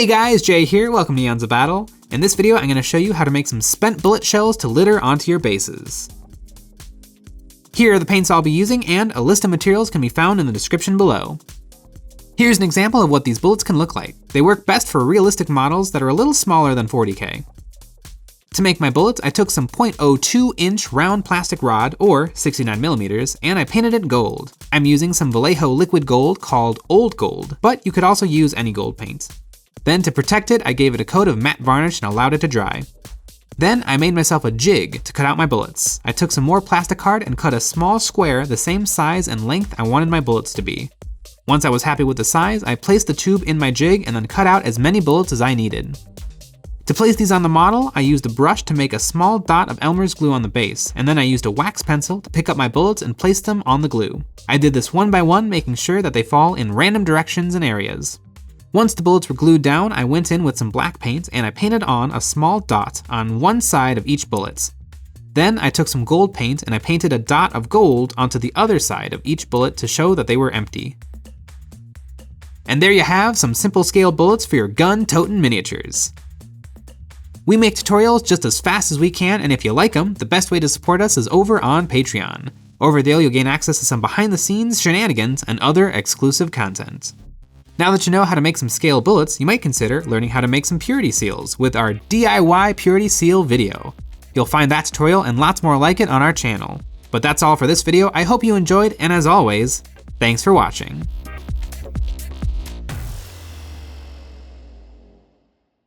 Hey guys, Jay here, welcome to EonsOfBattle. In this video, I'm going to show you how to make some spent bullet shells to litter onto your bases. Here are the paints I'll be using, and a list of materials can be found in the description below. Here's an example of what these bullets can look like. They work best for realistic models that are a little smaller than 40K. To make my bullets, I took some 0.02 inch round plastic rod, or 69mm, and I painted it gold. I'm using some Vallejo liquid gold called Old Gold, but you could also use any gold paint. Then to protect it, I gave it a coat of matte varnish and allowed it to dry. Then I made myself a jig to cut out my bullets. I took some more plastic card and cut a small square the same size and length I wanted my bullets to be. Once I was happy with the size, I placed the tube in my jig and then cut out as many bullets as I needed. To place these on the model, I used a brush to make a small dot of Elmer's glue on the base, and then I used a wax pencil to pick up my bullets and place them on the glue. I did this one by one, making sure that they fall in random directions and areas. Once the bullets were glued down, I went in with some black paint and I painted on a small dot on one side of each bullet. Then I took some gold paint and I painted a dot of gold onto the other side of each bullet to show that they were empty. And there you have some simple scale bullets for your gun-totin' miniatures. We make tutorials just as fast as we can, and if you like them, the best way to support us is over on Patreon. Over there you'll gain access to some behind the scenes shenanigans and other exclusive content. Now that you know how to make some scale bullets, you might consider learning how to make some purity seals with our DIY purity seal video. You'll find that tutorial and lots more like it on our channel. But that's all for this video. I hope you enjoyed, and as always, thanks for watching.